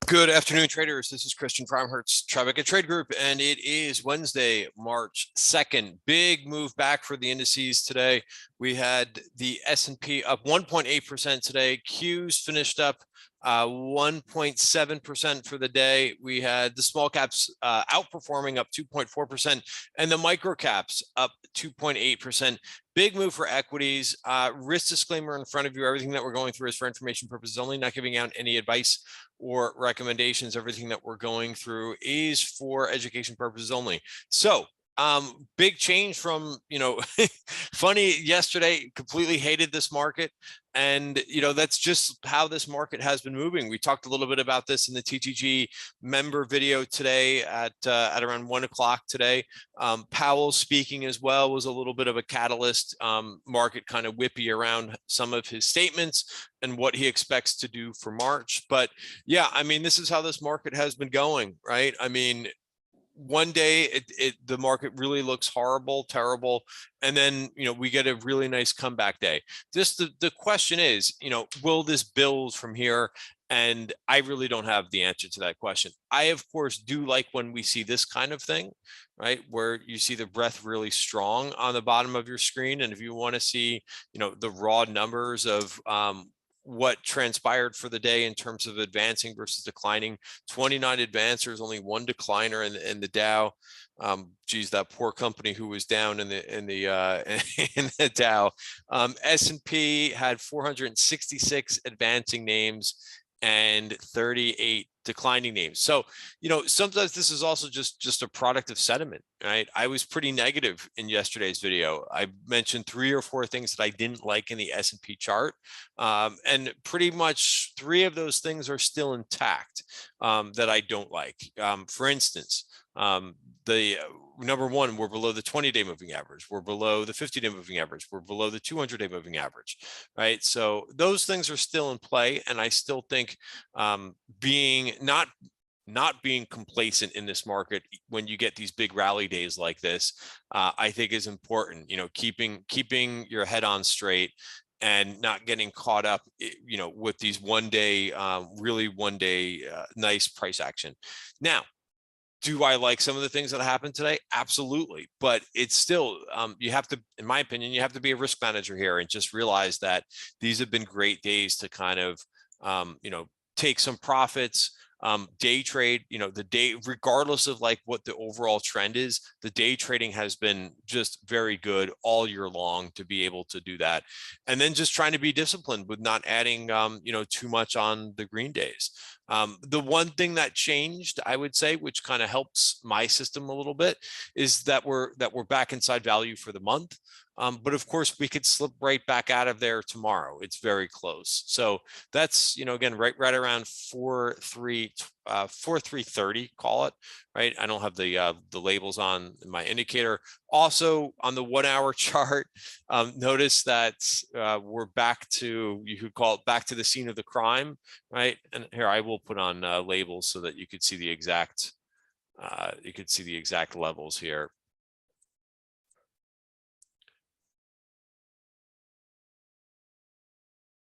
Good afternoon, traders. This is Christian Framhertz, Tribeca Trade Group, and it is Wednesday, March 2nd. Big move back for the indices today. We had the S&P up 1.8% today. Qs finished up 1.7% for the day. We had the small caps outperforming up 2.4%, and the micro caps up 2.8%. Big move for equities. Risk disclaimer in front of you. Everything that we're going through is for information purposes only, not giving out any advice or recommendations. Everything that we're going through is for education purposes only. So big change from, funny yesterday, completely hated this market. And, that's just how this market has been moving. We talked a little bit about this in the TTG member video today at around 1 o'clock today. Powell speaking as well was a little bit of a catalyst. Market kind of whippy around some of his statements and what he expects to do for March. But yeah, I mean, this is how this market has been going, right? I mean, one day the market really looks horrible, terrible, and then we get a really nice comeback day. Just the question is, will this build from here? And I really don't have the answer to that question. I of course do like when we see this kind of thing, right, where you see the breadth really strong on the bottom of your screen. And if you want to see the raw numbers of what transpired for the day in terms of advancing versus declining, 29 advancers, only one decliner in the Dow. Geez, that poor company who was down in the Dow. S&P had 466 advancing names and 38 declining names. So, sometimes this is also just a product of sentiment, right? I was pretty negative in yesterday's video. I mentioned 3 or 4 things that I didn't like in the S&P chart. And pretty much 3 of those things are still intact that I don't like. For instance, the number one, we're below the 20-day moving average. We're below the 50-day moving average. We're below the 200-day moving average, right? So those things are still in play. And I still think being not being complacent in this market when you get these big rally days like this, I think is important. Keeping your head on straight and not getting caught up, with these really one day nice price action. Now, do I like some of the things that happened today? Absolutely. But it's still, you have to, in my opinion, you have to be a risk manager here and just realize that these have been great days to kind of, take some profits. Day trade, the day, regardless of like what the overall trend is, the day trading has been just very good all year long to be able to do that. And then just trying to be disciplined with not adding, too much on the green days. The one thing that changed, I would say, which kind of helps my system a little bit, is that we're back inside value for the month. But of course, we could slip right back out of there tomorrow. It's very close. So that's, again, right around 4,330, call it, right? I don't have the labels on my indicator. Also on the 1 hour chart, notice that we're back to, you could call it back to the scene of the crime, right? And here I will put on labels so that you could see the exact, levels here.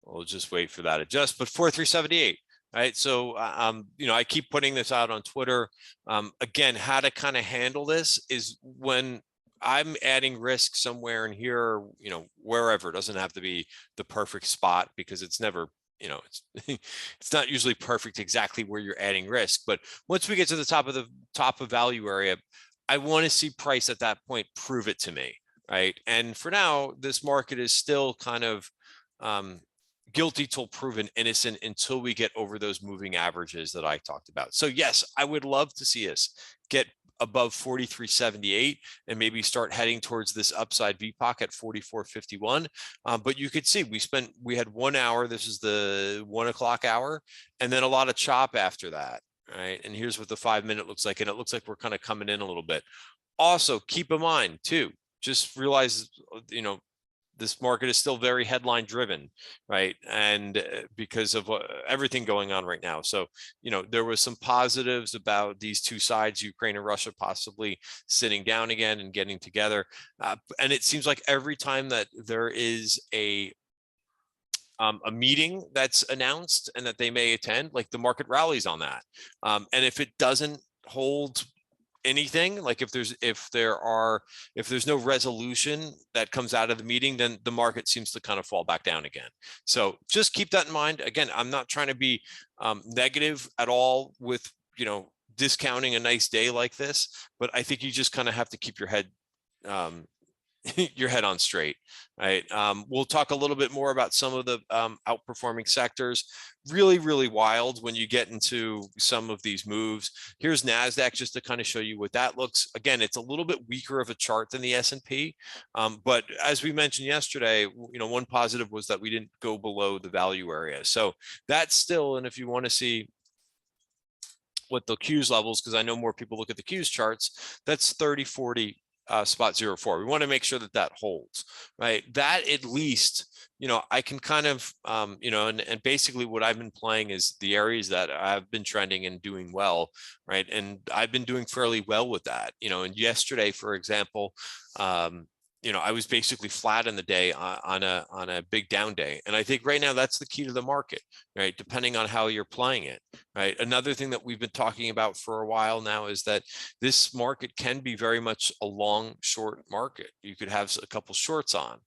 We'll just wait for that adjust, but 4,378. Right. So, I keep putting this out on Twitter. Again, how to kind of handle this is when I'm adding risk somewhere in here, wherever. It doesn't have to be the perfect spot because it's never, it's not usually perfect exactly where you're adding risk. But once we get to the top of value area, I want to see price at that point prove it to me. Right. And for now, this market is still kind of guilty till proven innocent until we get over those moving averages that I talked about. So yes, I would love to see us get above 43.78 and maybe start heading towards this upside VPOC at 44.51. But you could see we had 1 hour. This is the 1 o'clock hour, and then a lot of chop after that. Right. And here's what the 5 minute looks like. And it looks like we're kind of coming in a little bit. Also keep in mind too, just realize, this market is still very headline driven, right? And because of everything going on right now. So, there was some positives about these two sides, Ukraine and Russia, possibly sitting down again and getting together. And it seems like every time that there is a a meeting that's announced and that they may attend, like the market rallies on that. And if it doesn't hold anything, like if there's no resolution that comes out of the meeting, then the market seems to kind of fall back down again. So just keep that in mind. Again, I'm not trying to be negative at all with discounting a nice day like this, but I think you just kind of have to keep your head your head on straight, right? We'll talk a little bit more about some of the outperforming sectors. Really, really wild when you get into some of these moves. Here's NASDAQ just to kind of show you what that looks. Again, it's a little bit weaker of a chart than the S&P, but as we mentioned yesterday, one positive was that we didn't go below the value area. So that's still, and if you want to see what the Qs levels, because I know more people look at the Qs charts, that's 3040 spot 04. We want to make sure that that holds, right? That at least, I can kind of, and basically what I've been playing is the areas that I've been trending and doing well, right? And I've been doing fairly well with that, and yesterday, for example, I was basically flat in the day on a big down day. And I think right now that's the key to the market, right? Depending on how you're playing it, right? Another thing that we've been talking about for a while now is that this market can be very much a long short market. You could have a couple shorts on,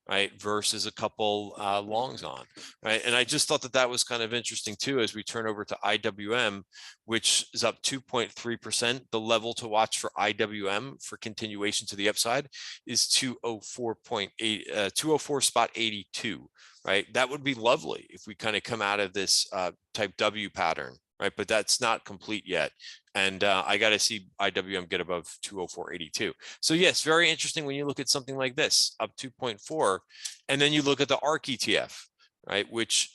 right? Versus a couple longs on, right? And I just thought that that was kind of interesting too, as we turn over to IWM, which is up 2.3%. The level to watch for IWM for continuation to the upside is 204 spot 82, right? That would be lovely if we kind of come out of this type W pattern, right? But that's not complete yet. And I got to see IWM get above 204.82. So yes, very interesting when you look at something like this, up 2.4, and then you look at the ARK ETF, right? Which,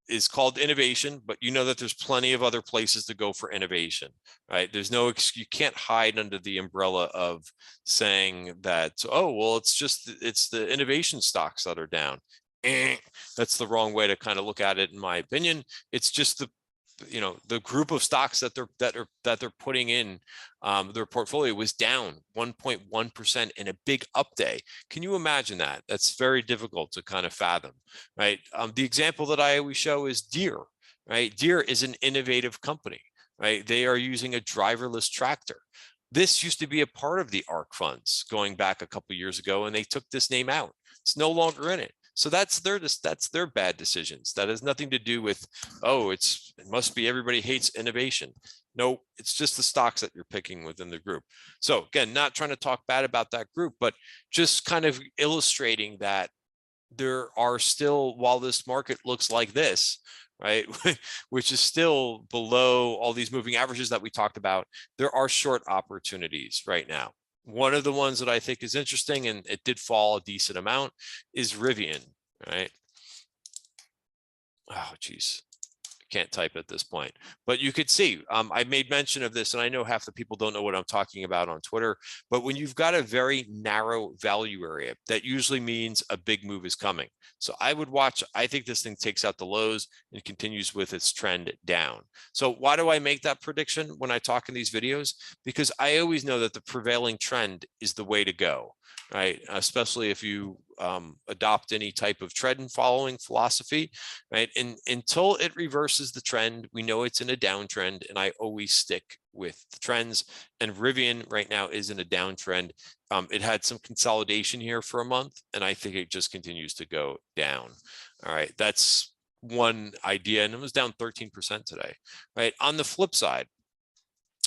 is called innovation, but that there's plenty of other places to go for innovation, right? There's no, you can't hide under the umbrella of saying that, oh, well, it's the innovation stocks that are down. That's the wrong way to kind of look at it, in my opinion. It's just the group of stocks that they're putting in their portfolio was down 1.1% in a big up day. Can you imagine that? That's very difficult to kind of fathom, right? The example that I always show is Deere, right? Deere is an innovative company, right? They are using a driverless tractor. This used to be a part of the ARK funds going back a couple of years ago, and they took this name out. It's no longer in it. So that's their bad decisions. That has nothing to do with, oh, it must be everybody hates innovation. No, it's just the stocks that you're picking within the group. So again, not trying to talk bad about that group, but just kind of illustrating that there are still, while this market looks like this, right, which is still below all these moving averages that we talked about, there are short opportunities right now. One of the ones that I think is interesting, and it did fall a decent amount, is Rivian, right? Oh, geez. Can't type at this point, but you could see I made mention of this, and I know half the people don't know what I'm talking about on Twitter, but when you've got a very narrow value area, that usually means a big move is coming. So I would watch. I think this thing takes out the lows and continues with its trend down. So why do I make that prediction when I talk in these videos? Because I always know that the prevailing trend is the way to go, right? Especially if you adopt any type of trend following philosophy, right? And until it reverses the trend, we know it's in a downtrend, and I always stick with the trends. And Rivian right now is in a downtrend. It had some consolidation here for a month, and I think it just continues to go down. All right, that's one idea, and it was down 13% today, right? On the flip side,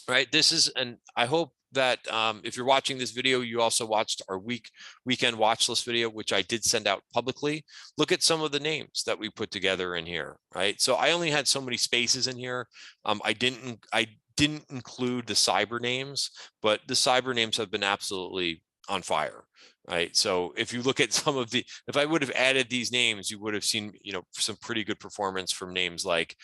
right, this is, and I hope that if you're watching this video, you also watched our weekend watch list video, which I did send out publicly. Look at some of the names that we put together in here, right? So I only had so many spaces in here. I didn't include the cyber names, but the cyber names have been absolutely on fire, right? So if you look at some of the, if I would have added these names, you would have seen, some pretty good performance from names like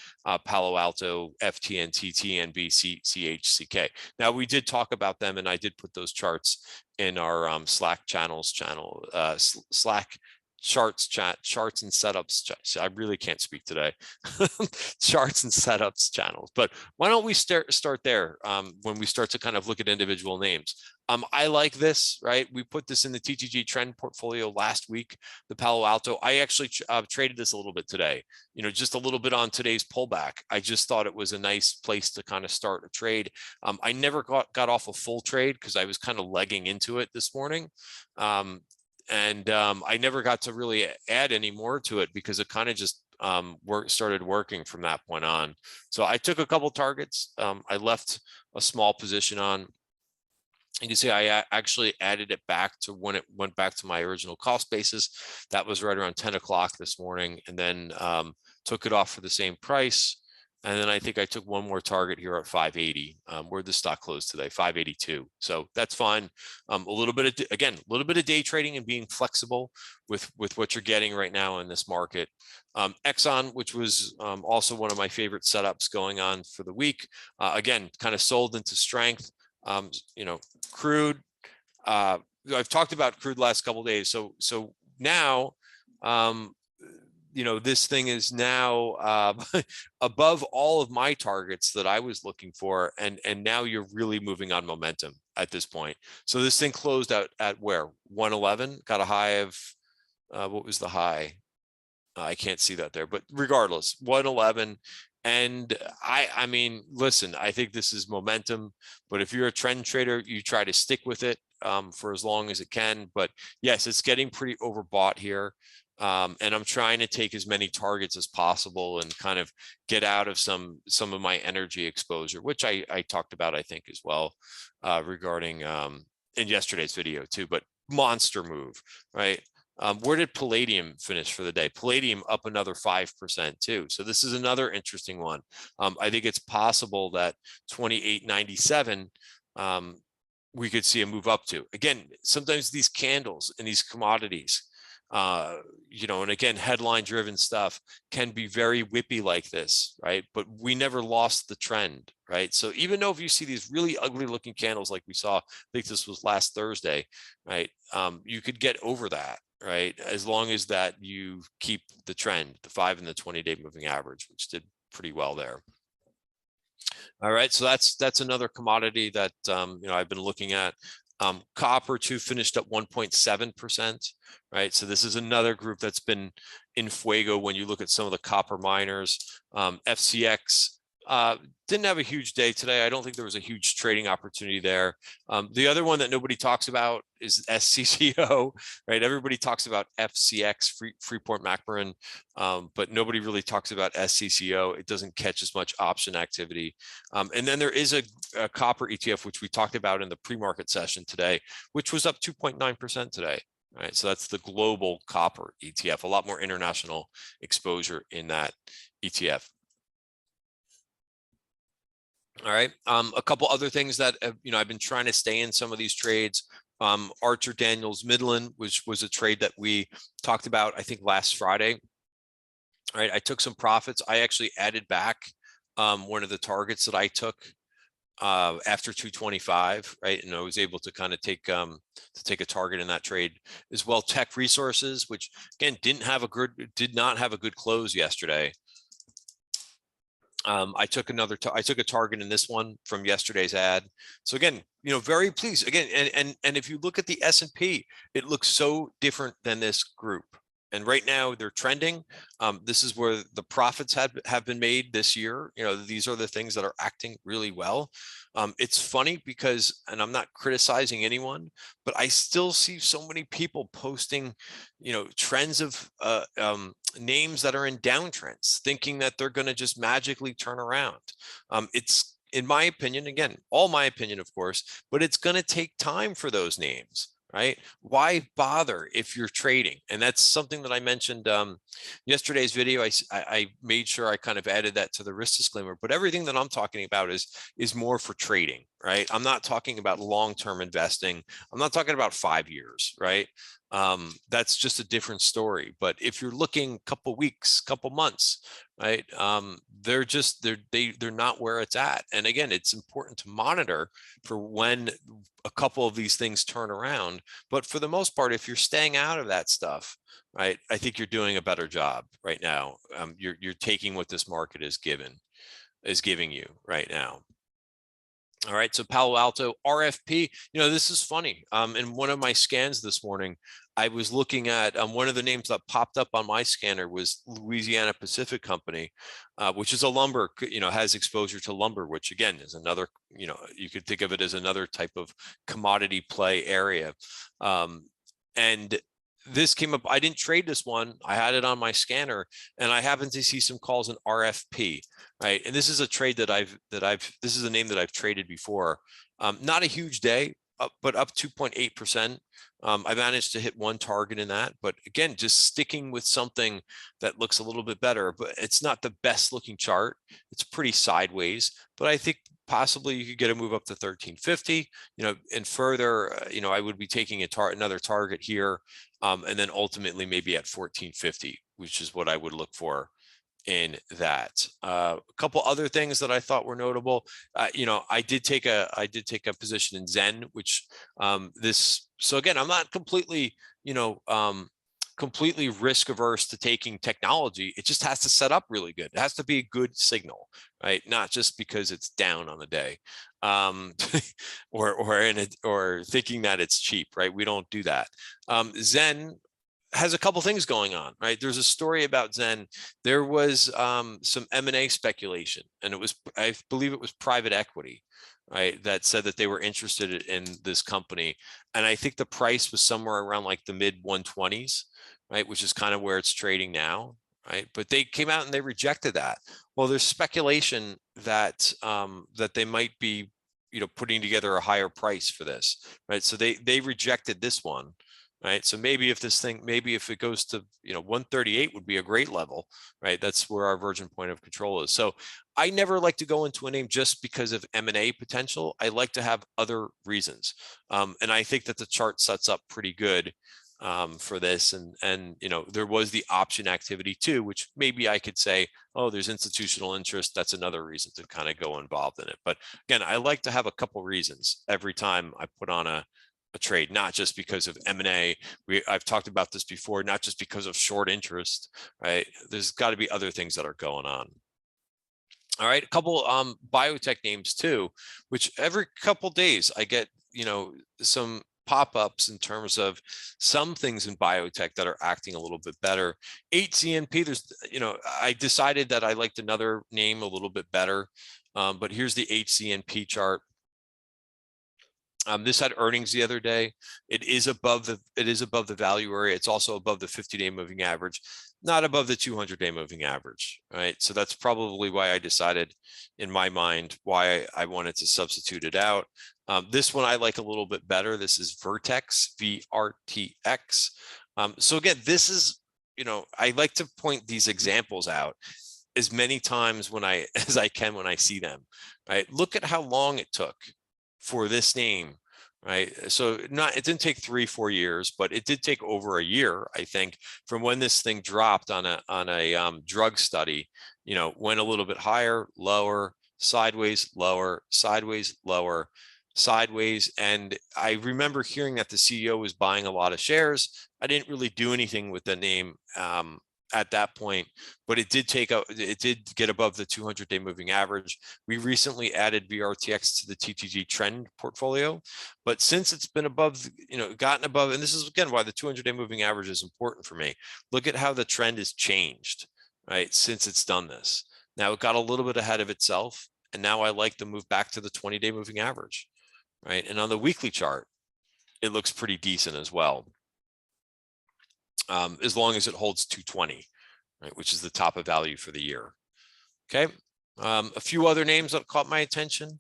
Palo Alto, FTN, TNB, CHCK. Now we did talk about them, and I did put those charts in our Slack Slack charts and setups. I really can't speak today. Charts and setups channels. But why don't we start there when we start to kind of look at individual names? I like this, right? We put this in the TTG trend portfolio last week, the Palo Alto. I actually traded this a little bit today, just a little bit on today's pullback. I just thought it was a nice place to kind of start a trade. I never got off a full trade because I was kind of legging into it this morning. I never got to really add any more to it because it kind of just started working from that point on. So I took a couple targets. I left a small position on. You can see I actually added it back to when it went back to my original cost basis. That was right around 10 o'clock this morning, and then took it off for the same price. And then I think I took one more target here at 580, where the stock closed today, 582. So that's fine. A little bit of day trading and being flexible with what you're getting right now in this market. Exxon, which was also one of my favorite setups going on for the week, again, kind of sold into strength. Crude, I've talked about crude last couple of days. So now, this thing is now above all of my targets that I was looking for. And now you're really moving on momentum at this point. So this thing closed out at where? 111, got a high of, what was the high? I can't see that there, but regardless, 111. And I mean, listen, I think this is momentum, but if you're a trend trader, you try to stick with it for as long as it can. But yes, it's getting pretty overbought here. And I'm trying to take as many targets as possible and kind of get out of some of my energy exposure, which I talked about, I think, as well, regarding in yesterday's video too, but monster move, right? Where did palladium finish for the day? Palladium up another 5% too. So this is another interesting one. I think it's possible that 28.97 we could see a move up to. Again, sometimes these candles and these commodities, and again, headline driven stuff can be very whippy like this, right? But we never lost the trend, right? So even though if you see these really ugly looking candles like we saw, I think this was last Thursday, right? You could get over that, right? As long as that you keep the trend, the 5 and the 20-day moving average, which did pretty well there. All right, so that's another commodity that I've been looking at. Copper too finished up 1.7%, right? So this is another group that's been in fuego when you look at some of the copper miners. FCX didn't have a huge day today. I don't think there was a huge trading opportunity there. The other one that nobody talks about is SCCO, right? Everybody talks about FCX, Freeport McMoran, but nobody really talks about SCCO. It doesn't catch as much option activity. And then there is a copper ETF, which we talked about in the pre-market session today, which was up 2.9% today. Right, so that's the global copper ETF, a lot more international exposure in that ETF. All right, a couple other things that I've been trying to stay in some of these trades. Archer Daniels Midland, which was a trade that we talked about, I think, last Friday. All right, I took some profits. I actually added back one of the targets that I took after 225, right? And I was able to kind of take a target in that trade as well. Tech Resources, which again did not have a good close yesterday. I took a target in this one from yesterday's ad. So again, very pleased again. And if you look at the S&P, it looks so different than this group. And right now they're trending. This is where the profits have been made this year. These are the things that are acting really well. It's funny because, and I'm not criticizing anyone, but I still see so many people posting, trends of names that are in downtrends, thinking that they're going to just magically turn around. It's, in my opinion, again, all my opinion, of course, but it's going to take time for those names. Right? Why bother if you're trading? And that's something that I mentioned yesterday's video. I made sure I kind of added that to the risk disclaimer, but everything that I'm talking about is more for trading, right? I'm not talking about long-term investing. I'm not talking about 5 years, right? That's just a different story. But if you're looking couple weeks, couple months, right? They're not where it's at. And again, it's important to monitor for when a couple of these things turn around. But for the most part, if you're staying out of that stuff, right, I think you're doing a better job right now. You're taking what this market is giving you right now. All right, so Palo Alto RFP, this is funny. In one of my scans this morning, I was looking at one of the names that popped up on my scanner was Louisiana Pacific Company, which is a lumber, has exposure to lumber, which again is another, you could think of it as another type of commodity play area. And this came up. I didn't trade this one. I had it on my scanner, and I happened to see some calls in RFP, right? And this is a trade this is a name that I've traded before. Not a huge day, but up 2.8%. I managed to hit one target in that, but again, just sticking with something that looks a little bit better, but it's not the best looking chart. It's pretty sideways, but I think possibly you could get a move up to 1350, and further, I would be taking another target here, and then ultimately maybe at 1450, which is what I would look for in that. A couple other things that I thought were notable. I did take a position in Zen, which so again, I'm not completely, completely risk averse to taking technology. It just has to set up really good. It has to be a good signal, right? Not just because it's down on the day, or thinking that it's cheap, right? We don't do that. Zen has a couple things going on, right? There's a story about Zen. There was some M&A speculation, and I believe it was private equity, right, that said that they were interested in this company. And I think the price was somewhere around like the mid 120s, right, which is kind of where it's trading now, right? But they came out and they rejected that. Well, there's speculation that that they might be, putting together a higher price for this, right? So they rejected this one. Right. So maybe if it goes to, 138 would be a great level, right? That's where our virgin point of control is. So I never like to go into a name just because of M&A potential. I like to have other reasons. And I think that the chart sets up pretty good for this. And, there was the option activity too, which maybe I could say, oh, there's institutional interest. That's another reason to kind of go involved in it. But again, I like to have a couple reasons every time I put on a trade, not just because of M&A. I've talked about this before, not just because of short interest, right? There's got to be other things that are going on. All right, a couple biotech names too, which every couple days I get, some pop-ups in terms of some things in biotech that are acting a little bit better. 8ZNP, there's, I decided that I liked another name a little bit better, but here's the 8ZNP chart. This had earnings the other day. It is above the value area. It's also above the 50-day moving average, not above the 200-day moving average, right? So that's probably why I decided in my mind why I wanted to substitute it out. This one I like a little bit better. This is Vertex, VRTX. So again, this is, I like to point these examples out as many times as I can when I see them, right? Look at how long it took for this name, right? So it didn't take 3-4 years, but it did take over a year, I think, from when this thing dropped on a drug study, went a little bit higher, lower, sideways, lower, sideways, lower, sideways. And I remember hearing that the CEO was buying a lot of shares. I didn't really do anything with the name at that point, but it did get above the 200-day moving average. We recently added VRTX to the TTG trend portfolio, but since it's been above, gotten above, and this is again why the 200-day moving average is important for me. Look at how the trend has changed, right, since it's done this. Now it got a little bit ahead of itself, and now I like to move back to the 20-day moving average, right? And on the weekly chart, it looks pretty decent as well. As long as it holds 220, right, which is the top of value for the year. Okay, a few other names that caught my attention.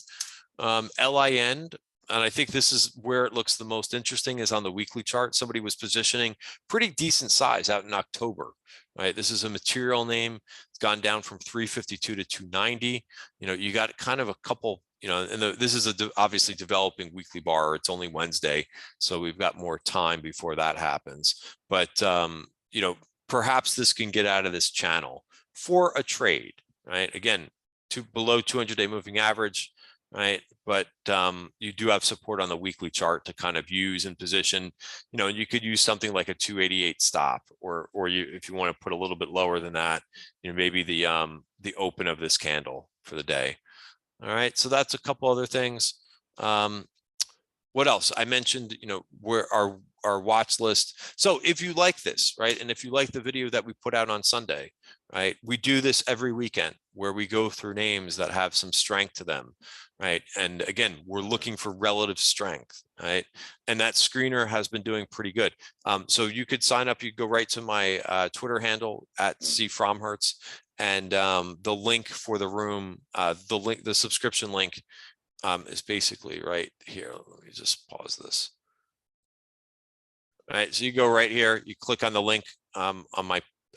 LIN, and I think this is where it looks the most interesting, is on the weekly chart. Somebody was positioning pretty decent size out in October, right? This is a material name. It's gone down from 352 to 290. You got kind of a couple, and this is obviously developing weekly bar. It's only Wednesday, so we've got more time before that happens. But perhaps this can get out of this channel for a trade, right? Again, below 200-day moving average, right? But you do have support on the weekly chart to kind of use and position. You could use something like a 288 stop, or if you want to put a little bit lower than that, maybe the open of this candle for the day. All right, so that's a couple other things. What else? I mentioned, where our watch list. So if you like this, right, and if you like the video that we put out on Sunday, right, we do this every weekend where we go through names that have some strength to them, right? And again, we're looking for relative strength, right? And that screener has been doing pretty good. So you could sign up. You go right to my Twitter handle at @CFromhertz, and the link for the room, the subscription link is basically right here. Let me just pause this. All right, so you go right here, you click on the link on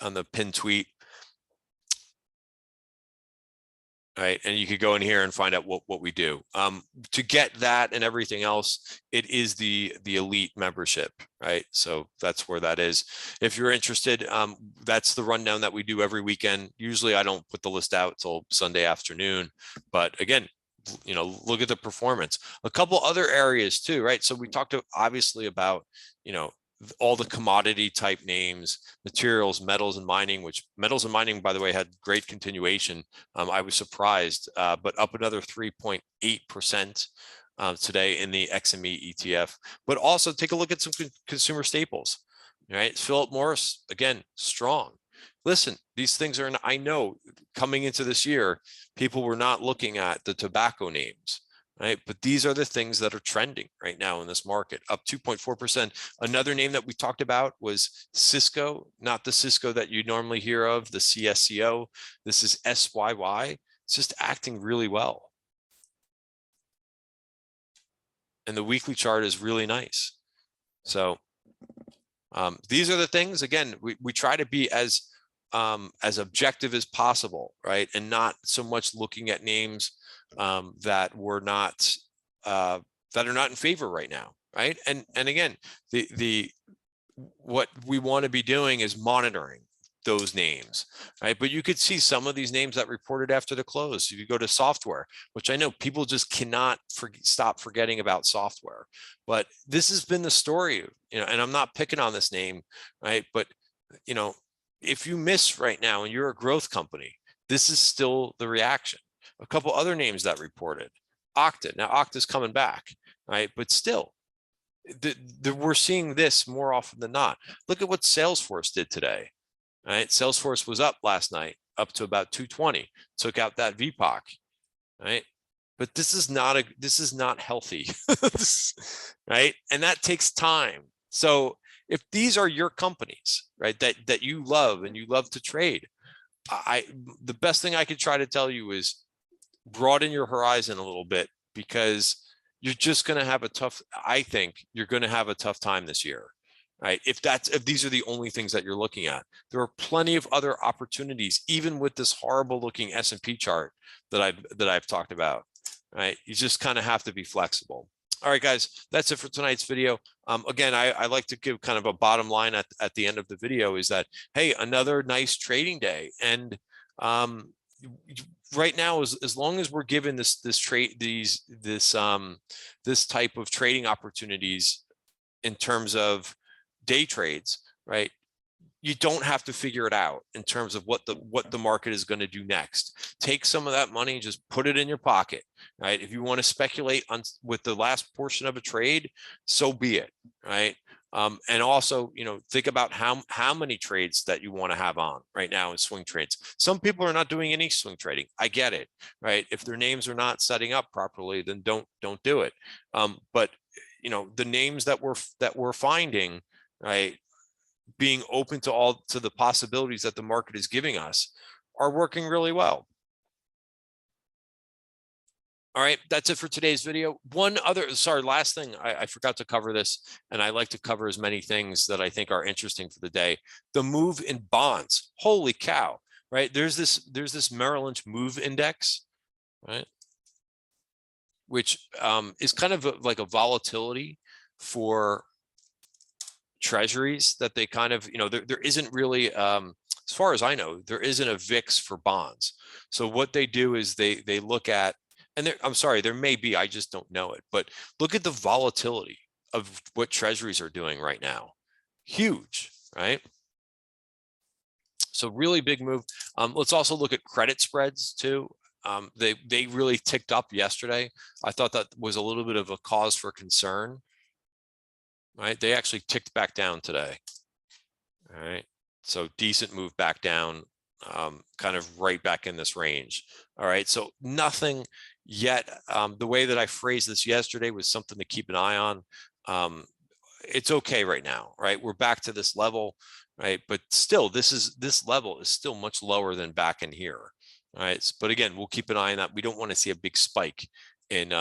the pinned tweet. All right, and you could go in here and find out what we do. To get that and everything else, it is the elite membership, right? So that's where that is. If you're interested, that's the rundown that we do every weekend. Usually I don't put the list out till Sunday afternoon, but again, look at the performance. A couple other areas too, right? So we talked obviously about, all the commodity type names, materials, metals and mining, which metals and mining, by the way, had great continuation. I was surprised, but up another 3.8% today in the XME ETF. But also take a look at some consumer staples, right? Philip Morris, again, strong. Listen, these things are, I know coming into this year, people were not looking at the tobacco names, right? But these are the things that are trending right now in this market, up 2.4%. Another name that we talked about was Cisco, not the Cisco that you normally hear of, the CSCO. This is SYY. It's just acting really well. And the weekly chart is really nice. So these are the things, again, we try to be as objective as possible, right? And not so much looking at names that are not in favor right now, right? And again, what we want to be doing is monitoring those names, right? But you could see some of these names that reported after the close. You could go to software, which I know people just cannot stop forgetting about software. But this has been the story, and I'm not picking on this name, right? But if you miss right now and you're a growth company, this is still the reaction. A couple other names that reported. Okta. Now Okta's coming back, right? But still, we're seeing this more often than not. Look at what Salesforce did today, right? Salesforce was up last night, up to about 220, took out that VPOC, right? But this is not healthy, right? And that takes time. So if these are your companies, right, that you love and you love to trade, the best thing I could try to tell you is broaden your horizon a little bit, because you're just going to have I think you're going to have a tough time this year, right? If these are the only things that you're looking at, there are plenty of other opportunities, even with this horrible looking S&P chart that I've talked about, right? You just kind of have to be flexible. All right, guys, that's it for tonight's video. Again, I like to give kind of a bottom line at the end of the video is that, hey, another nice trading day. And right now, as long as we're given this type of trading opportunities in terms of day trades, right? You don't have to figure it out in terms of what the market is going to do next. Take some of that money and just put it in your pocket, right? If you want to speculate with the last portion of a trade, so be it, right? And also, think about how many trades that you want to have on right now in swing trades. Some people are not doing any swing trading. I get it, right? If their names are not setting up properly, then don't do it. But the names that we're finding, right, being open to the possibilities that the market is giving us, are working really well. All right, that's it for today's video. Last thing, I forgot to cover this, and I like to cover as many things that I think are interesting for the day. The move in bonds. Holy cow, right? There's this Merrill Lynch Move Index, right? Which is kind of like a volatility for treasuries that they kind of, there isn't really, as far as I know, there isn't a VIX for bonds. So what they do is they look at, and I'm sorry, there may be, I just don't know it, but look at the volatility of what treasuries are doing right now. Huge, right? So really big move. Let's also look at credit spreads too. They really ticked up yesterday. I thought that was a little bit of a cause for concern, right? They actually ticked back down today. All right, so decent move back down, kind of right back in this range. All right, so nothing yet. The way that I phrased this yesterday was something to keep an eye on. It's okay right now, right? We're back to this level, right? But still, this level is still much lower than back in here. All right, but again, we'll keep an eye on that. We don't want to see a big spike in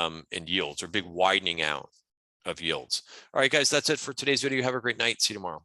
yields or big widening out of yields. All right, guys, that's it for today's video. Have a great night. See you tomorrow.